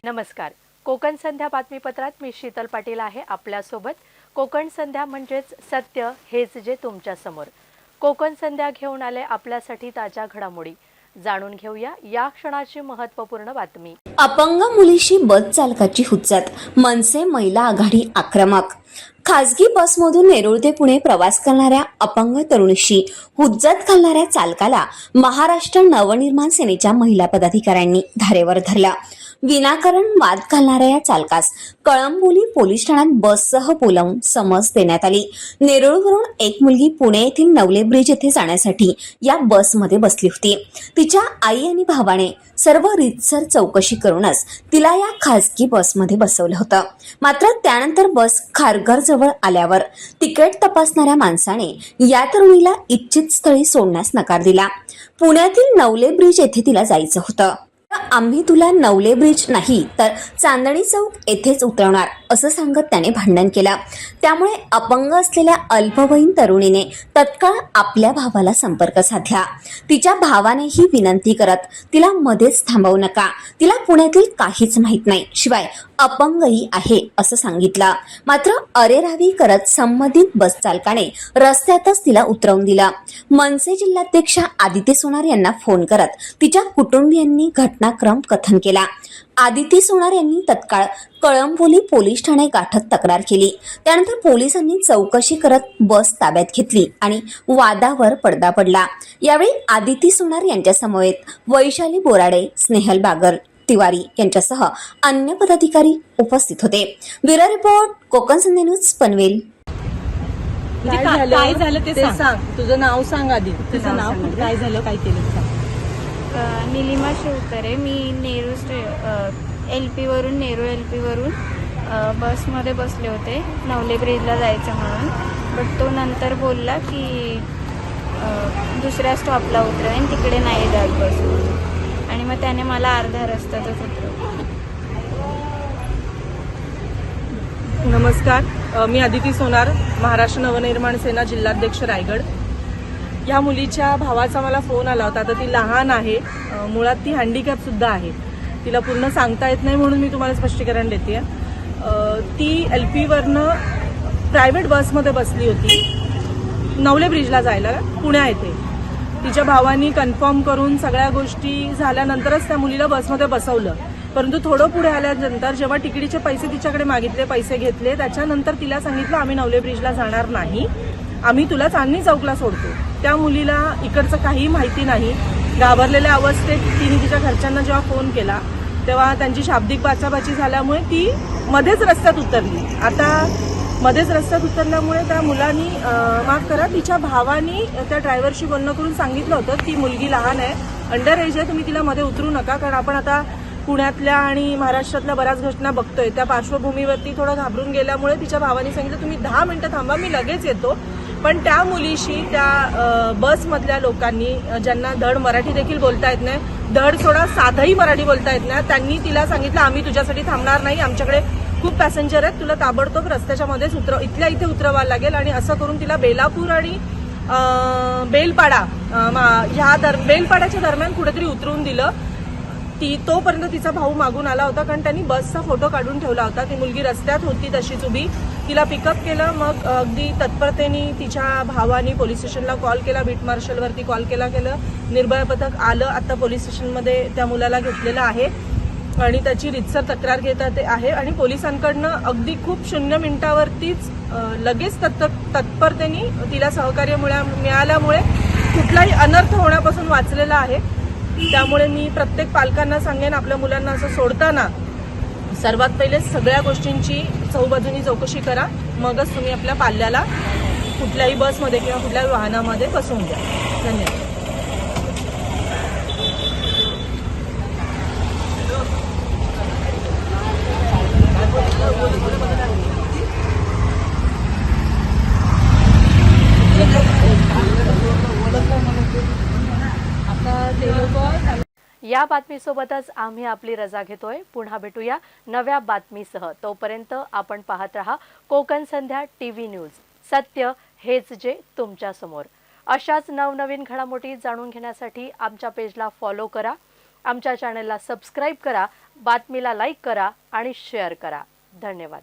नमस्कार. कोकण संध्या बातमीपत्रात मी शीतल पाटील आहे आपल्यासोबत. कोकण संध्या म्हणजेच सत्य हेच जे तुमच्या समोर. कोकण संध्या घेऊन आले आपल्यासाठी ताज्या घडामोडी. जाणून घेऊया या क्षणाची महत्त्वपूर्ण बातमी. अपंग मुलीशी बस चालकाची हुज्जत, मनसे महिला आघाडी आक्रमक. खासगी बसमधून नेरूळ ते पुणे प्रवास करणाऱ्या अपंग तरुणीशी हुज्जत घालणाऱ्या चालकाला महाराष्ट्र नवनिर्माण सेनेच्या महिला पदाधिकाऱ्यांनी धारेवर धरला. विनाकारण वाद घालणाऱ्या या चालकास कळंबोली पोलीस ठाण्यात बससह बोलावून समज देण्यात आली. नेरूळवरून एक मुलगी पुणे येथील नवले ब्रिज येथे जाण्यासाठी या बसमध्ये बसली होती. तिच्या आई आणि भावाने सर्व रीतसर चौकशी करूनच तिला या खासगी बसमध्ये बसवलं होतं. मात्र त्यानंतर बस खारघर जवळ आल्यावर तिकीट तपासणाऱ्या माणसाने या तरुणीला इच्छित स्थळी सोडण्यास नकार दिला. पुण्यातील नवले ब्रिज येथे तिला जायचं होतं. आम्ही तुला नवले ब्रिज नाही तर चांदणी चौक येथेच उतरवणार असं सांगत त्याने भांडण केलं. त्यामुळे अपंग असलेल्या अल्पवयीन तरुणीने तत्काळ आपल्या भावाला संपर्क साधला. तिच्या भावाने ही विनंती करत तिला मध्येच थांबवू नका, तिला पुण्यातील काहीच माहित नाही, शिवाय अपंगही आहे असं सांगितलं. मात्र अरेरावी करत संबंधित बस चालकाने रस्त्यातच तिला उतरवून दिलं. मनसे जिल्हाध्यक्षा आदिती सोनार यांना फोन करत तिच्या कुटुंबियांनी घटनाक्रम कथन केला. आदिती सोनार यांनी तत्काळ कळंबोली पोलीस ठाणे गाठत तक्रार केली. त्यानंतर पोलिसांनी चौकशी करत बस ताब्यात घेतली आणि वादावर पडदा पडला. यावेळी आदिती सोनार यांच्या समवेत वैशाली बोराडे, स्नेहल बागर तिवारी यांच्यासह अन्य पदाधिकारी उपस्थित होते. ब्युरो रिपोर्ट, कोकण संध्या न्यूज, पनवेल. काय झालं ते सांग. तुझं नाव सांग आधी. तुझं नाव, काय झालं, काय केलं सांग. निलिमा शिवतरे. मी LP वरून नेरूळ LP वरून बसमध्ये बसले होते नवले ब्रिजला जायचं म्हणून. बट तो नंतर बोलला की दुसऱ्या स्टॉपला उतरेन, तिकडे नाही जात बस, आणि मग त्याने मला अर्ध्या रस्त्यातच उतरवलं. नमस्कार, मी आदिती सोनार, महाराष्ट्र नवनिर्माण सेना जिल्हाध्यक्ष रायगड. या मुलीच्या भावाचा मला फोन आला होता. आता ती लहान आहे, मुळात ती हँडिकॅप सुद्धा आहे. तिला पूर्ण सांगता येत नाही म्हणून मी तुम्हाला स्पष्टीकरण देते. ती LP वरनं प्रायव्हेट बसमध्ये बसली होती नवले ब्रिजला जायला पुण्या येथे. तिच्या भावानी कन्फर्म करून सगळ्या गोष्टी झाल्यानंतरच त्या मुलीला बसमध्ये बसवलं. परंतु थोडं पुढे आल्यानंतर जेव्हा तिकिटीचे पैसे तिच्याकडे मागितले, पैसे घेतले, त्याच्यानंतर तिला सांगितलं आम्ही नवले ब्रिजला जाणार नाही, आम्ही तुला चांदणी चौकला सोडतो. त्या मुलीला इकडचं काही माहिती नाही. घाबरलेल्या अवस्थेत तिने तिच्या घरच्यांना जेव्हा फोन केला तेव्हा त्यांची शाब्दिक बाचाबाची झाल्यामुळे ती मध्येच रस्त्यात उतरली. आता मध्येच रस्त्यात उतरल्यामुळे त्या मुलांनी, माफ करा, तिच्या भावानी त्या ड्रायव्हरशी बोलणं करून सांगितलं होतं ती मुलगी लहान आहे, अंडर एज आहे, तुम्ही तिला मध्ये उतरू नका. कारण आपण आता पुण्यातल्या आणि महाराष्ट्रातल्या बऱ्याच घटना बघतोय. त्या पार्श्वभूमीवरती थोडं घाबरून गेल्यामुळे तिच्या भावानी सांगितलं तुम्ही 10 मिनिटं थांबा, मी लगेच येतो. पण त्या मुलीशी त्या बसमधल्या लोकांनी, ज्यांना धड मराठी देखील बोलता येत नाही, धड सोडा साधंही मराठी बोलता येत नाही, त्यांनी तिला सांगितलं आम्ही तुझ्यासाठी थांबणार नाही, आमच्याकडे खूप पॅसेंजर आहेत, तुला ताबडतोब रस्त्याच्या मध्येच इथल्या इथे उतरवायला लागेल. आणि असं करून तिला बेलापूर आणि बेलपाडा, बेलपाड्याच्या दरम्यान कुठेतरी उतरवून दिलं. तोपर्यंत तिचा भाऊ मागून आला होता, कारण त्यांनी बसचा फोटो काढून ठेवला होता. ती मुलगी रस्त्यात होती तशीच उभी. तिला पिकअप केलं. मग अगदी तत्परतेने तिच्या भावानी पोलीस स्टेशनला कॉल केला, बीट मार्शलवरती कॉल केलं. निर्भया पथक आलं. आता पोलीस स्टेशनमध्ये त्या मुलाला घेतलेलं आहे आणि त्याची रीतसर तक्रार घेतात आहे. आणि पोलिसांकडनं अगदी खूप 0 मिनिटावरतीच लगेच तत्परतेने तिला सहकार्य मिळाल्यामुळे कुठलाही अनर्थ होण्यापासून वाचलेला आहे. त्यामुळे मी प्रत्येक पालकांना सांगेन, आपल्या मुलांना असं सोडताना सर्वात पहिले सगळ्या गोष्टींची चौबाजूनी चौकशी करा, मगच तुम्ही आपल्या पाल्याला कुठल्याही बसमध्ये किंवा कुठल्याही वाहनामध्ये बसवून द्या. धन्यवाद. या बातमीसोबतच आम्ही आपली रजा घेतोय. पुन्हा भेटूया नव्या बातमीसह. तोपर्यंत आपण पाहत रहा कोकण संध्या TV न्यूज. सत्य हेच जे तुमच्या समोर. अशाच नवनवीन घडामोडी जाणून घेण्यासाठी आमच्या पेजला फॉलो करा, आमच्या चॅनलला सबस्क्राइब करा, बातमीला लाईक करा आणि शेअर करा. धन्यवाद.